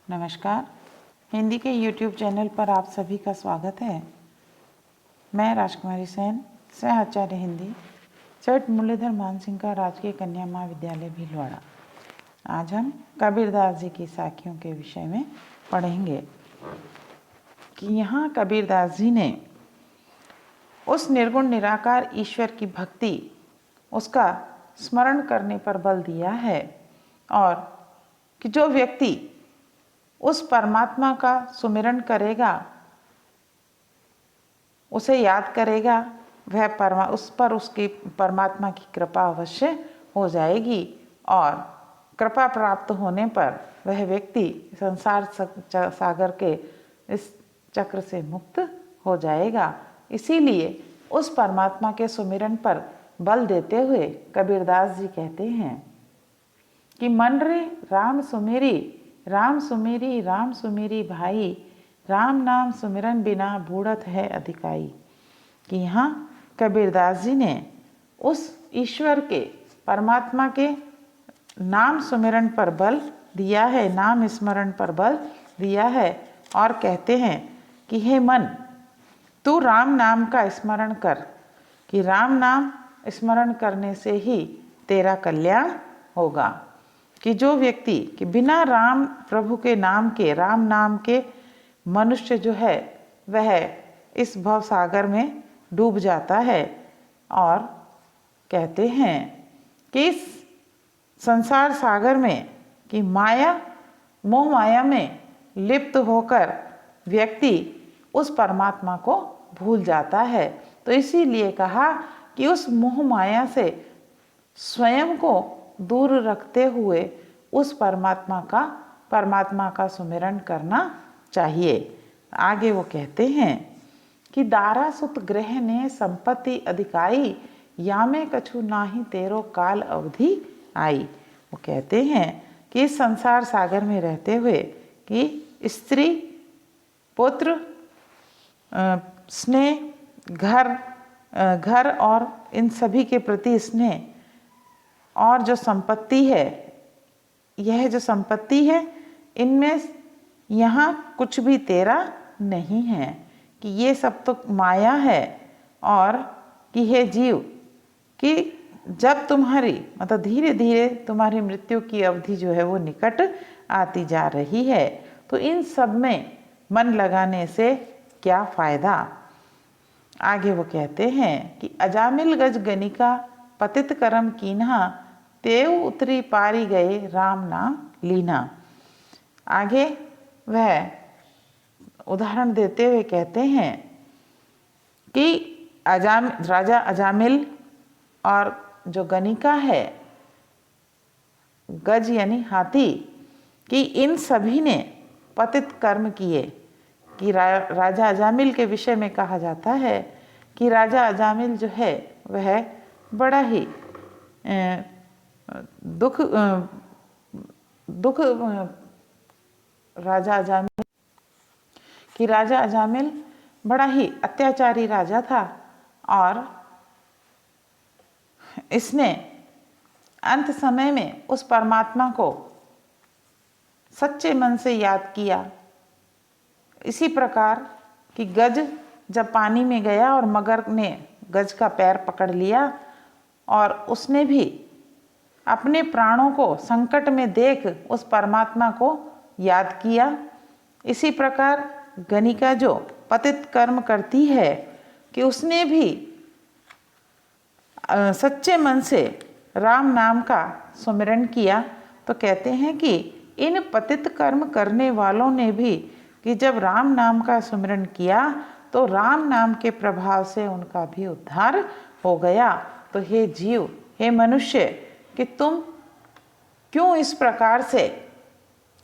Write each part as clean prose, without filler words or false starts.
नमस्कार। हिंदी के YouTube channel पर आप सभी का स्वागत है। मैं राजकुमारी सेन, सह आचार्य हिंदी, चट मुरलीधर मानसिंह का राजकीय कन्या महाविद्यालय भीलवाड़ा। आज हम कबीरदास जी की साखियों के विषय में पढ़ेंगे कि यहाँ कबीरदास जी ने उस निर्गुण निराकार ईश्वर की भक्ति, उसका स्मरण करने पर बल दिया है और कि जो व्यक्ति उस परमात्मा का सुमिरन करेगा, उसे याद करेगा, वह उस पर उसकी परमात्मा की कृपा अवश्य हो जाएगी और कृपा प्राप्त होने पर वह व्यक्ति संसार सागर के इस चक्र से मुक्त हो जाएगा। इसीलिए उस परमात्मा के सुमिरन पर बल देते हुए कबीरदास जी कहते हैं कि मन रे राम सुमेरी, राम सुमेरी, राम सुमेरी भाई, राम नाम सुमिरन बिना बूढ़त है अधिकाई। कि यहाँ कबीरदास जी ने उस ईश्वर के, परमात्मा के नाम सुमिरन पर बल दिया है, नाम स्मरण पर बल दिया है और कहते हैं कि हे मन, तू राम नाम का स्मरण कर, कि राम नाम स्मरण करने से ही तेरा कल्याण होगा। कि जो व्यक्ति कि बिना राम प्रभु के नाम के, राम नाम के मनुष्य जो है वह इस भव सागर में डूब जाता है और कहते हैं कि इस संसार सागर में कि माया, मोह माया में लिप्त होकर व्यक्ति उस परमात्मा को भूल जाता है। तो इसीलिए कहा कि उस मोह माया से स्वयं को दूर रखते हुए उस परमात्मा का सुमिरन करना चाहिए। आगे वो कहते हैं कि दारा सुत ग्रह ने संपत्ति अधिकाई, या में कछु नाही तेरो काल अवधि आई। वो कहते हैं कि इस संसार सागर में रहते हुए कि स्त्री, पुत्र, स्नेह, घर और इन सभी के प्रति स्नेह और जो संपत्ति है, यह जो संपत्ति है इनमें यहाँ कुछ भी तेरा नहीं है, कि ये सब तो माया है। और कि हे जीव, कि जब तुम्हारी मतलब धीरे धीरे तुम्हारी मृत्यु की अवधि जो है वो निकट आती जा रही है, तो इन सब में मन लगाने से क्या फायदा। आगे वो कहते हैं कि अजामिल गज गनिका पतित करम कीन्हा, तेव उतरी पारी गए राम नाम लीना। आगे वह उदाहरण देते हुए कहते हैं कि राजा अजामिल और जो गनिका है, गज यानी हाथी, कि इन सभी ने पतित कर्म किए। कि राजा अजामिल के विषय में कहा जाता है कि राजा अजामिल जो है वह बड़ा ही दुख राजा अजामिल बड़ा ही अत्याचारी राजा था और इसने अंत समय में उस परमात्मा को सच्चे मन से याद किया। इसी प्रकार कि गज जब पानी में गया और मगर ने गज का पैर पकड़ लिया और उसने भी अपने प्राणों को संकट में देख उस परमात्मा को याद किया। इसी प्रकार गनिका जो पतित कर्म करती है कि उसने भी सच्चे मन से राम नाम का सुमिरन किया। तो कहते हैं कि इन पतित कर्म करने वालों ने भी कि जब राम नाम का सुमिरन किया तो राम नाम के प्रभाव से उनका भी उद्धार हो गया। तो हे जीव, हे मनुष्य, कि तुम क्यों इस प्रकार से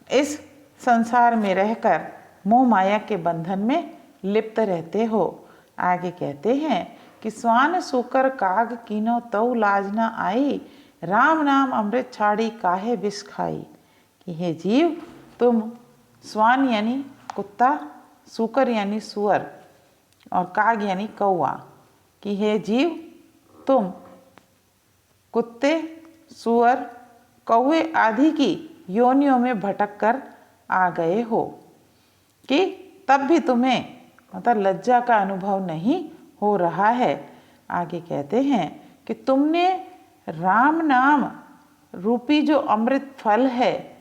इस संसार में रहकर मोह माया के बंधन में लिप्त रहते हो। आगे कहते हैं कि स्वान सूकर काग कीनो तऊ लाज न आई, राम नाम अमृत छाड़ी काहे विष खाई। कि हे जीव, तुम स्वान यानी कुत्ता, सूकर यानी सुअर और काग यानी कौआ, कि हे जीव, तुम कुत्ते, सुअर, कौवे आदि की योनियों में भटक कर आ गए हो कि तब भी तुम्हें मतलब लज्जा का अनुभव नहीं हो रहा है। आगे कहते हैं कि तुमने राम नाम रूपी जो अमृत फल है,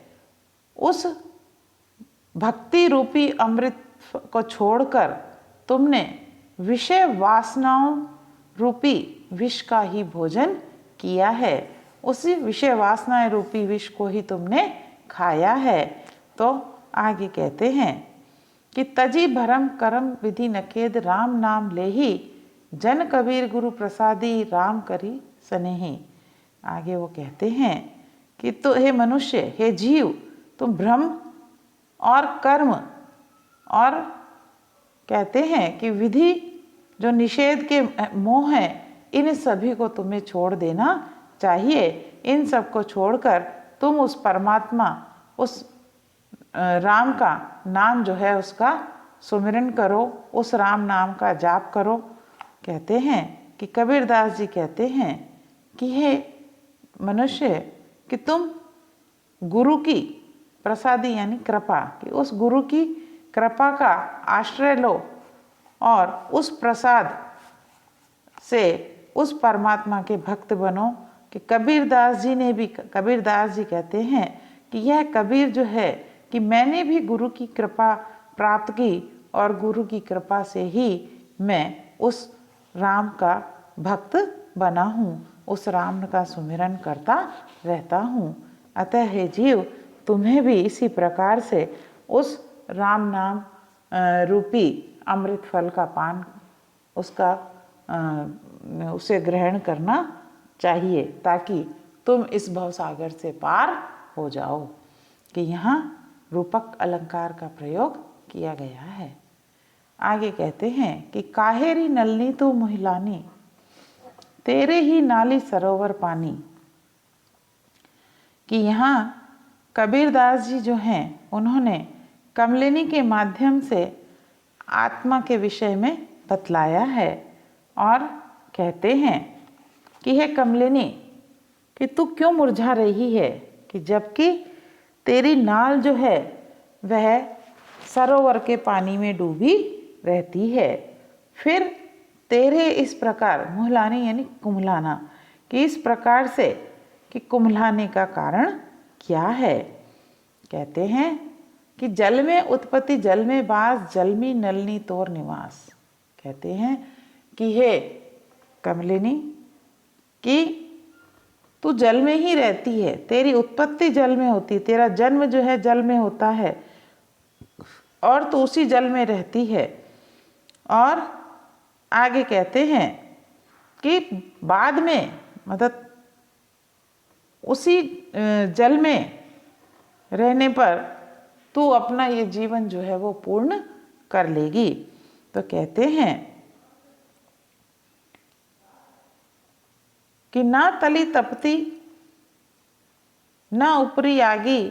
उस भक्ति रूपी अमृत को छोड़कर तुमने विषय वासनाओं रूपी विष का ही भोजन किया है। उसी विषय वासनाएं रूपी विष को ही तुमने खाया है। तो आगे कहते हैं कि तजी भरम करम विधि नकेद राम नाम लेही जन कबीर गुरु प्रसादी राम करी स्नेही। आगे वो कहते हैं कि तो हे मनुष्य, हे जीव, तुम भ्रम और कर्म और कहते हैं कि विधि जो निषेध के मोह हैं, इन सभी को तुम्हें छोड़ देना चाहिए। इन सब को छोड़कर तुम उस परमात्मा, उस राम का नाम जो है उसका सुमिरन करो, उस राम नाम का जाप करो। कहते हैं कि कबीरदास जी कहते हैं कि हे मनुष्य, कि तुम गुरु की प्रसादी यानी कृपा, कि उस गुरु की कृपा का आश्रय लो और उस प्रसाद से उस परमात्मा के भक्त बनो। कि कबीरदास जी ने भी, कबीरदास जी कहते हैं कि यह कबीर जो है कि मैंने भी गुरु की कृपा प्राप्त की और गुरु की कृपा से ही मैं उस राम का भक्त बना हूँ, उस राम का सुमिरन करता रहता हूँ। अतः हे जीव, तुम्हें भी इसी प्रकार से उस राम नाम रूपी अमृत फल का पान, उसे ग्रहण करना चाहिए ताकि तुम इस भवसागर से पार हो जाओ। कि यहाँ रूपक अलंकार का प्रयोग किया गया है। आगे कहते हैं कि काहेरी नलनी तू मुहिलानी तेरे ही नाली सरोवर पानी। कि यहाँ कबीरदास जी जो हैं उन्होंने कमलिनी के माध्यम से आत्मा के विषय में बतलाया है और कहते हैं कि हे कमलिनी, कि तू क्यों मुरझा रही है, कि जबकि तेरी नाल जो है वह सरोवर के पानी में डूबी रहती है। फिर तेरे इस प्रकार मुहलानी यानी कुम्हलाना, कि इस प्रकार से कि कुम्हलाने का कारण क्या है। कहते हैं कि जल में उत्पत्ति जल में बास जलमी नलनी तोर निवास। कहते हैं कि हे कमलिनी, कि तू जल में ही रहती है, तेरी उत्पत्ति जल में होती, तेरा जन्म जो है जल में होता है और तू उसी जल में रहती है। और आगे कहते हैं कि बाद में मतलब उसी जल में रहने पर तू अपना ये जीवन जो है वो पूर्ण कर लेगी। तो कहते हैं कि ना तली तपती ना ऊपरी आगी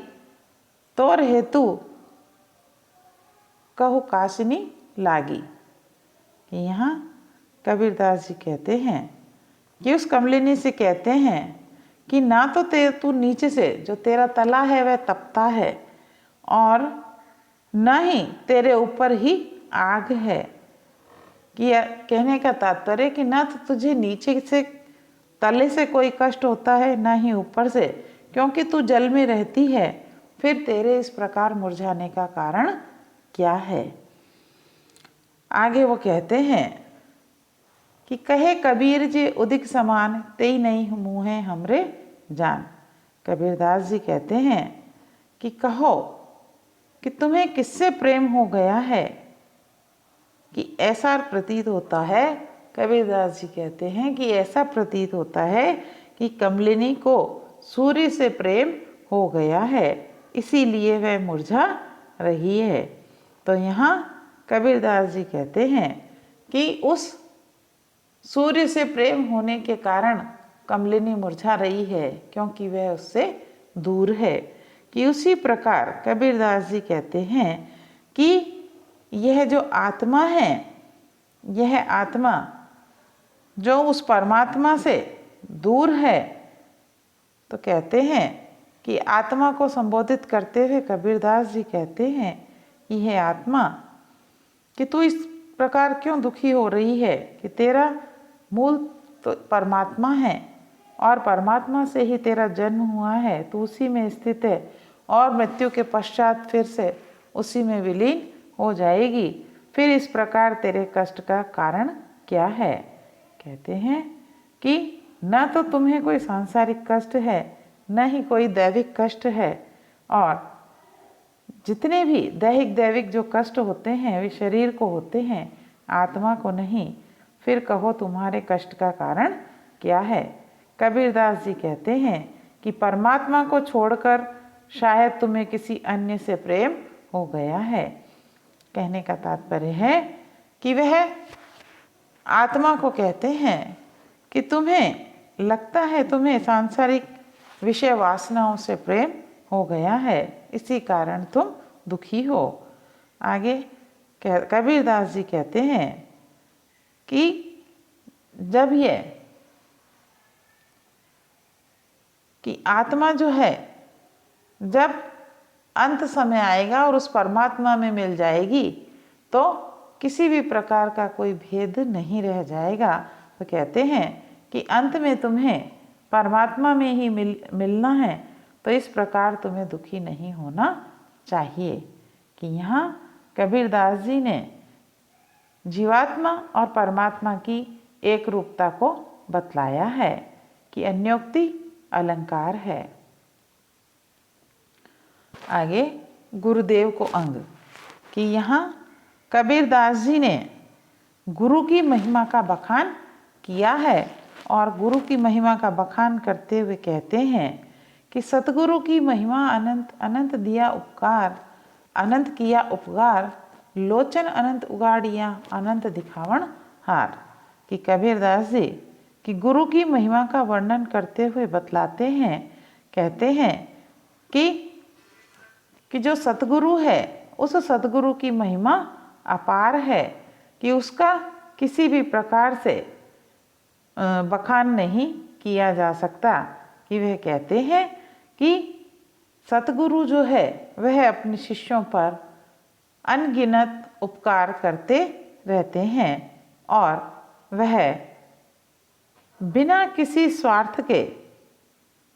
तोर हेतु कहु कासिनी लागी। कि यहाँ कबीरदास जी कहते हैं कि उस कमलिनी से कहते हैं कि ना तो तू नीचे से जो तेरा तला है वह तपता है और न ही तेरे ऊपर ही आग है। कि कहने का तात्पर्य कि ना तो तुझे नीचे से तले से कोई कष्ट होता है ना ही ऊपर से, क्योंकि तू जल में रहती है। फिर तेरे इस प्रकार मुरझाने का कारण क्या है। आगे वो कहते हैं कि कहे कबीर जी उदिक समान तेई नहीं मुँहे हमरे जान। कबीरदास जी कहते हैं कि कहो कि तुम्हें किससे प्रेम हो गया है, कि ऐसा प्रतीत होता है। कबीरदास जी कहते हैं कि ऐसा प्रतीत होता है कि कमलिनी को सूर्य से प्रेम हो गया है, इसीलिए वह मुरझा रही है। तो यहाँ कबीरदास जी कहते हैं कि उस सूर्य से प्रेम होने के कारण कमलिनी मुरझा रही है, क्योंकि वह उससे दूर है। कि उसी प्रकार कबीरदास जी कहते हैं कि यह जो आत्मा है, यह आत्मा जो उस परमात्मा से दूर है, तो कहते हैं कि आत्मा को संबोधित करते हुए कबीरदास जी कहते हैं कि हे आत्मा, कि तू इस प्रकार क्यों दुखी हो रही है कि तेरा मूल तो परमात्मा है और परमात्मा से ही तेरा जन्म हुआ है, तू उसी में स्थित है और मृत्यु के पश्चात फिर से उसी में विलीन हो जाएगी। फिर इस प्रकार तेरे कष्ट का कारण क्या है? कहते हैं कि न तो तुम्हें कोई सांसारिक कष्ट है, न ही कोई दैविक कष्ट है, और जितने भी दैहिक दैविक जो कष्ट होते हैं वे शरीर को होते हैं, आत्मा को नहीं। फिर कहो तुम्हारे कष्ट का कारण क्या है? कबीरदास जी कहते हैं कि परमात्मा को छोड़कर शायद तुम्हें किसी अन्य से प्रेम हो गया है। कहने का तात्पर्य है कि वह आत्मा को कहते हैं कि तुम्हें लगता है तुम्हें सांसारिक विषय वासनाओं से प्रेम हो गया है, इसी कारण तुम दुखी हो। आगे कबीरदास जी कहते हैं कि जब ये कि आत्मा जो है जब अंत समय आएगा और उस परमात्मा में मिल जाएगी तो किसी भी प्रकार का कोई भेद नहीं रह जाएगा। तो कहते हैं कि अंत में तुम्हें परमात्मा में ही मिलना है, तो इस प्रकार तुम्हें दुखी नहीं होना चाहिए। कि यहाँ कबीरदास जी ने जीवात्मा और परमात्मा की एक रूपता को बतलाया है कि अन्योक्ति अलंकार है। आगे गुरुदेव को अंग, कि यहाँ कबीरदास जी ने गुरु की महिमा का बखान किया है और गुरु की महिमा का बखान करते हुए कहते हैं कि सतगुरु की महिमा अनंत अनंत दिया उपकार, अनंत किया उपकार, लोचन अनंत उगाड़िया अनंत दिखावण हार। कि कबीरदास जी कि गुरु की महिमा का वर्णन करते हुए बतलाते हैं, कहते हैं कि जो सतगुरु है उस सतगुरु की महिमा अपार है कि उसका किसी भी प्रकार से बखान नहीं किया जा सकता। कि वह कहते हैं कि सतगुरु जो है वह अपने शिष्यों पर अनगिनत उपकार करते रहते हैं और वह बिना किसी स्वार्थ के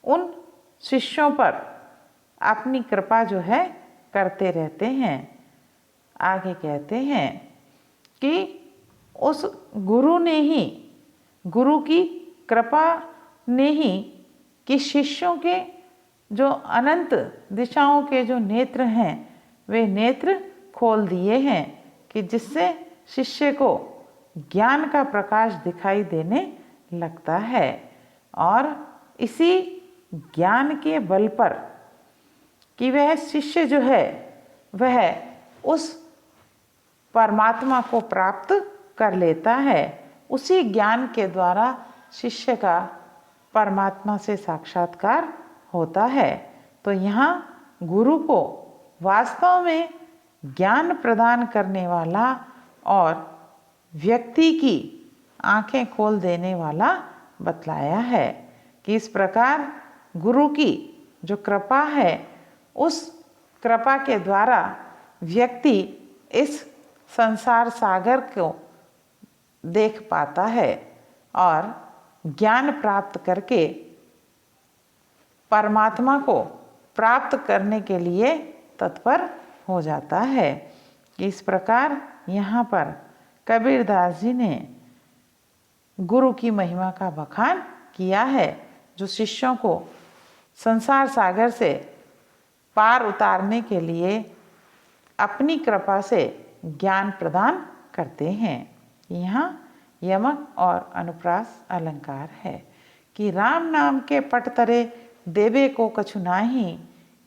उन शिष्यों पर अपनी कृपा जो है करते रहते हैं। आगे कहते हैं कि उस गुरु ने ही, गुरु की कृपा ने ही कि शिष्यों के जो अनंत दिशाओं के जो नेत्र हैं वे नेत्र खोल दिए हैं कि जिससे शिष्य को ज्ञान का प्रकाश दिखाई देने लगता है और इसी ज्ञान के बल पर कि वह शिष्य जो है वह उस परमात्मा को प्राप्त कर लेता है। उसी ज्ञान के द्वारा शिष्य का परमात्मा से साक्षात्कार होता है। तो यहाँ गुरु को वास्तव में ज्ञान प्रदान करने वाला और व्यक्ति की आंखें खोल देने वाला बतलाया है कि इस प्रकार गुरु की जो कृपा है उस कृपा के द्वारा व्यक्ति इस संसार सागर को देख पाता है और ज्ञान प्राप्त करके परमात्मा को प्राप्त करने के लिए तत्पर हो जाता है। इस प्रकार यहाँ पर कबीरदास जी ने गुरु की महिमा का बखान किया है जो शिष्यों को संसार सागर से पार उतारने के लिए अपनी कृपा से ज्ञान प्रदान करते हैं। यहाँ यमक और अनुप्रास अलंकार है कि राम नाम के पट तरे देवे को कछु नाही,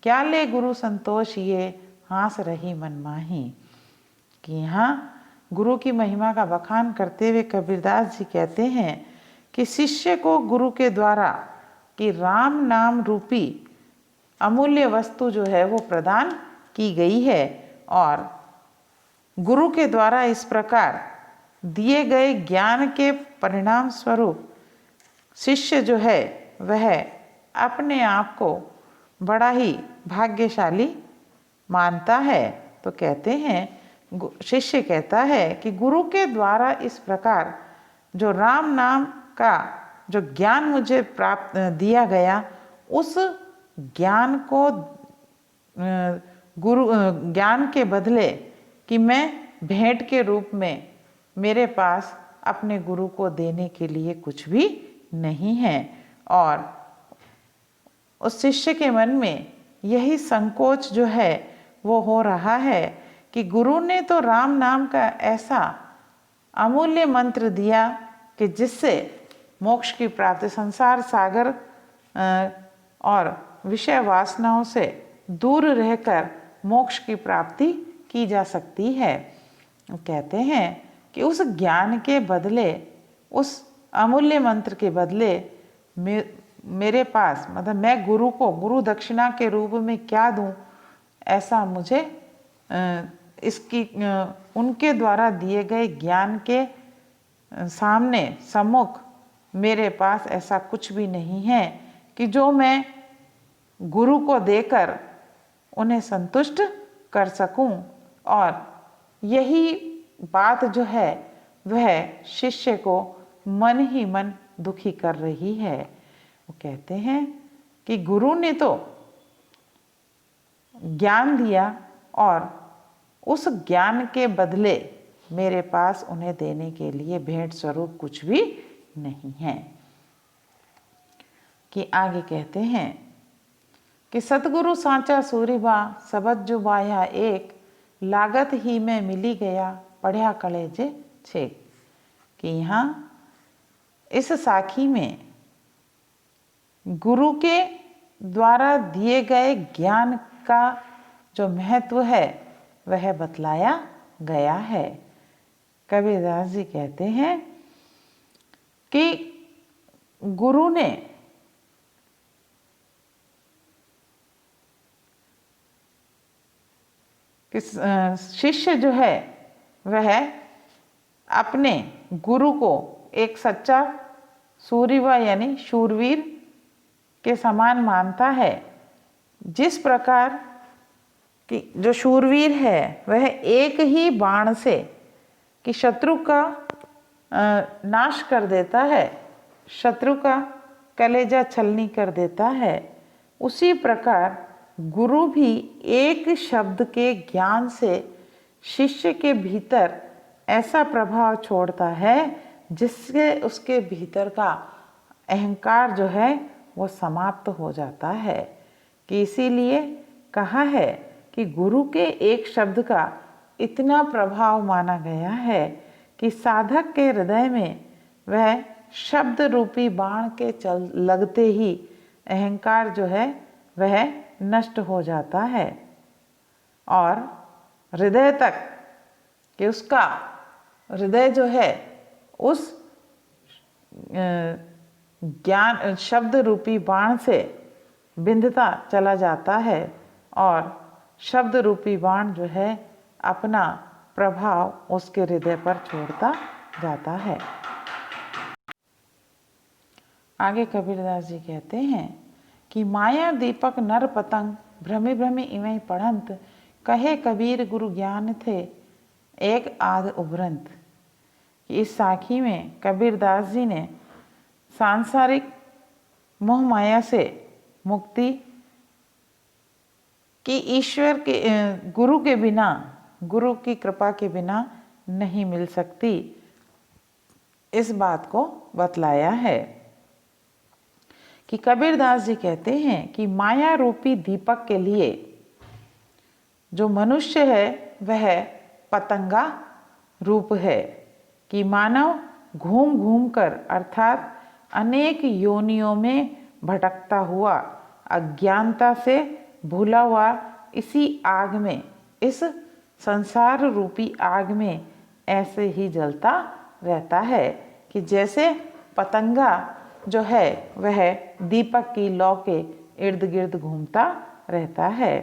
क्या ले गुरु संतोष ये हास रही मन माही। कि यहाँ गुरु की महिमा का बखान करते हुए कबीरदास जी कहते हैं कि शिष्य को गुरु के द्वारा कि राम नाम रूपी अमूल्य वस्तु जो है वो प्रदान की गई है और गुरु के द्वारा इस प्रकार दिए गए ज्ञान के परिणाम स्वरूप शिष्य जो है वह अपने आप को बड़ा ही भाग्यशाली मानता है। तो कहते हैं, शिष्य कहता है कि गुरु के द्वारा इस प्रकार जो राम नाम का जो ज्ञान मुझे प्राप्त दिया गया, उस ज्ञान को गुरु ज्ञान के बदले कि मैं भेंट के रूप में मेरे पास अपने गुरु को देने के लिए कुछ भी नहीं है। और उस शिष्य के मन में यही संकोच जो है वो हो रहा है कि गुरु ने तो राम नाम का ऐसा अमूल्य मंत्र दिया कि जिससे मोक्ष की प्राप्ति, संसार सागर और विषय वासनाओं से दूर रहकर मोक्ष की प्राप्ति की जा सकती है। कहते हैं कि उस ज्ञान के बदले, उस अमूल्य मंत्र के बदले मेरे पास, मतलब मैं गुरु को गुरु दक्षिणा के रूप में क्या दूं, ऐसा मुझे इसकी उनके द्वारा दिए गए ज्ञान के सामने सम्मुख मेरे पास ऐसा कुछ भी नहीं है कि जो मैं गुरु को देकर उन्हें संतुष्ट कर सकूं। और यही बात जो है वह शिष्य को मन ही मन दुखी कर रही है। वो कहते हैं कि गुरु ने तो ज्ञान दिया और उस ज्ञान के बदले मेरे पास उन्हें देने के लिए भेंट स्वरूप कुछ भी नहीं है। कि आगे कहते हैं कि सतगुरु सांचा सूरीबा सबद जो बाया एक, लागत ही में मिली गया पढ़िया कलेजे छेक। कि यहाँ इस साखी में गुरु के द्वारा दिए गए ज्ञान का जो महत्व है वह बतलाया गया है। कबीरदास जी कहते हैं कि गुरु ने शिष्य जो है वह अपने गुरु को एक सच्चा सूरीवा यानी शूरवीर के समान मानता है। जिस प्रकार कि जो शूरवीर है वह एक ही बाण से कि शत्रु का नाश कर देता है, शत्रु का कलेजा छलनी कर देता है, उसी प्रकार गुरु भी एक शब्द के ज्ञान से शिष्य के भीतर ऐसा प्रभाव छोड़ता है जिससे उसके भीतर का अहंकार जो है वो समाप्त हो जाता है। कि इसीलिए कहा है कि गुरु के एक शब्द का इतना प्रभाव माना गया है कि साधक के हृदय में वह शब्द रूपी बाण के लगते ही अहंकार जो है वह नष्ट हो जाता है और हृदय तक कि उसका हृदय जो है उस ज्ञान शब्द रूपी बाण से बिंधता चला जाता है और शब्द रूपी बाण जो है अपना प्रभाव उसके हृदय पर छोड़ता जाता है। आगे कबीरदास जी कहते हैं कि माया दीपक नर पतंग भ्रमि भ्रमि इवै पढ़ंत, कहे कबीर गुरु ज्ञान थे एक आध उभरंत। इस साखी में कबीरदास जी ने सांसारिक मोह माया से मुक्ति कि ईश्वर के गुरु के बिना, गुरु की कृपा के बिना नहीं मिल सकती, इस बात को बतलाया है। कि कबीरदास जी कहते हैं कि माया रूपी दीपक के लिए जो मनुष्य है वह पतंगा रूप है। कि मानव घूम घूम कर अर्थात अनेक योनियों में भटकता हुआ अज्ञानता से भूला हुआ इसी आग में, इस संसार रूपी आग में ऐसे ही जलता रहता है। कि जैसे पतंगा जो है वह दीपक की लौ के इर्द गिर्द घूमता रहता है।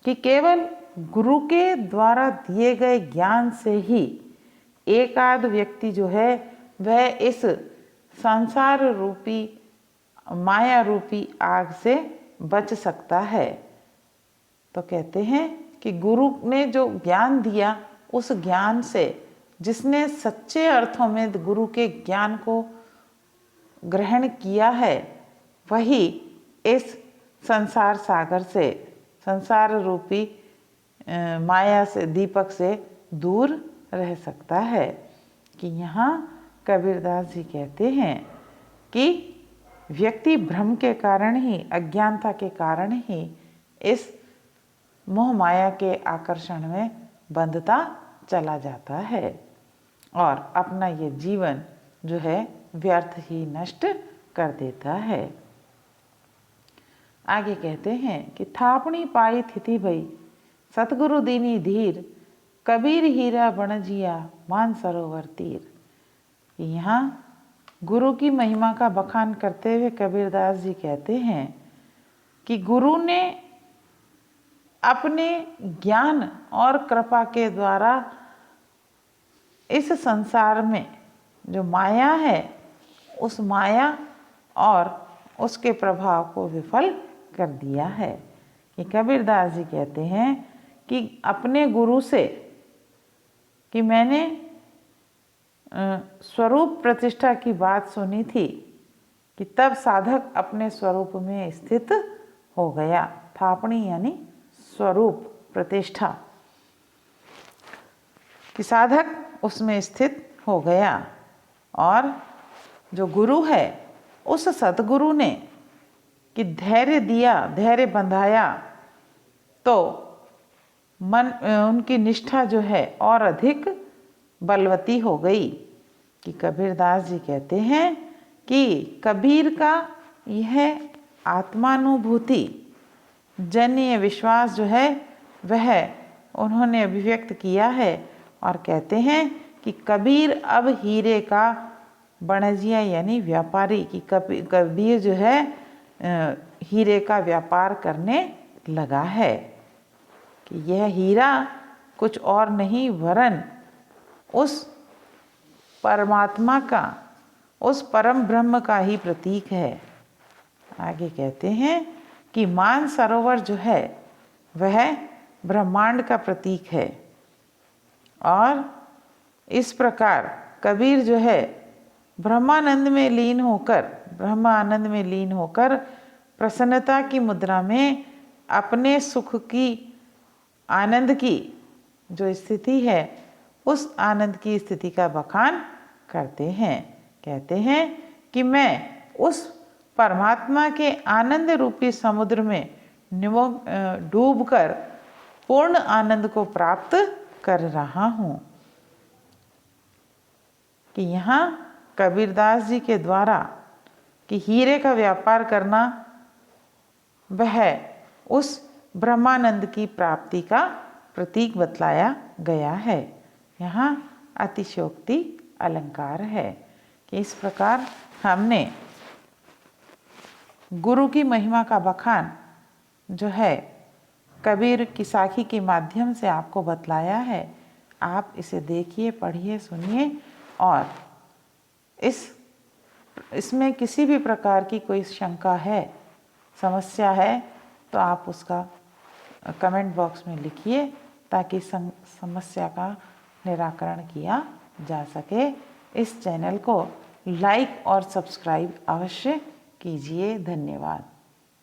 कि केवल गुरु के द्वारा दिए गए ज्ञान से ही एक आध व्यक्ति जो है वह इस संसार रूपी माया रूपी आग से बच सकता है। तो कहते हैं कि गुरु ने जो ज्ञान दिया, उस ज्ञान से जिसने सच्चे अर्थों में गुरु के ज्ञान को ग्रहण किया है, वही इस संसार सागर से, संसार रूपी माया से, दीपक से दूर रह सकता है। कि यहाँ कबीरदास जी कहते हैं कि व्यक्ति भ्रम के कारण ही, अज्ञानता के कारण ही इस मोह माया के आकर्षण में बंधता चला जाता है और अपना ये जीवन जो है व्यर्थ ही नष्ट कर देता है। आगे कहते हैं कि थापणी पाई थिति भई सतगुरु दीनी धीर कबीर हीरा बन जिया मान सरोवर तीर। यहाँ गुरु की महिमा का बखान करते हुए कबीरदास जी कहते हैं कि गुरु ने अपने ज्ञान और कृपा के द्वारा इस संसार में जो माया है, उस माया और उसके प्रभाव को विफल कर दिया है। कि कबीरदास जी कहते हैं कि अपने गुरु से, कि मैंने स्वरूप प्रतिष्ठा की बात सुनी थी कि तब साधक अपने स्वरूप में स्थित हो गया। थापणी यानी स्वरूप प्रतिष्ठा, कि साधक उसमें स्थित हो गया। और जो गुरु है, उस सतगुरु ने कि धैर्य दिया, धैर्य बंधाया, तो मन उनकी निष्ठा जो है और अधिक बलवती हो गई। कि कबीरदास जी कहते हैं कि कबीर का यह आत्मानुभूति जन्य विश्वास जो है वह उन्होंने अभिव्यक्त किया है और कहते हैं कि कबीर अब हीरे का बनजिया यानी व्यापारी, की कबीर जो है हीरे का व्यापार करने लगा है। कि यह हीरा कुछ और नहीं वरन उस परमात्मा का, उस परम ब्रह्म का ही प्रतीक है। आगे कहते हैं कि मान सरोवर जो है वह ब्रह्मांड का प्रतीक है। और इस प्रकार कबीर जो है ब्रह्मानंद में लीन होकर, ब्रह्म आनंद में लीन होकर प्रसन्नता की मुद्रा में अपने सुख की, आनंद की जो स्थिति है, उस आनंद की स्थिति का बखान करते हैं। कहते हैं कि मैं उस परमात्मा के आनंद रूपी समुद्र में डूबकर पूर्ण आनंद को प्राप्त कर रहा हूँ। कि यहाँ कबीरदास जी के द्वारा कि हीरे का व्यापार करना वह उस ब्रह्मानंद की प्राप्ति का प्रतीक बतलाया गया है। यहाँ अतिशयोक्ति अलंकार है। कि इस प्रकार हमने गुरु की महिमा का बखान जो है कबीर की साखी के माध्यम से आपको बतलाया है। आप इसे देखिए, पढ़िए, सुनिए और इसमें किसी भी प्रकार की कोई शंका है, समस्या है, तो आप उसका कमेंट बॉक्स में लिखिए ताकि समस्या का निराकरण किया जा सके। इस चैनल को लाइक और सब्सक्राइब अवश्य कीजिए। धन्यवाद।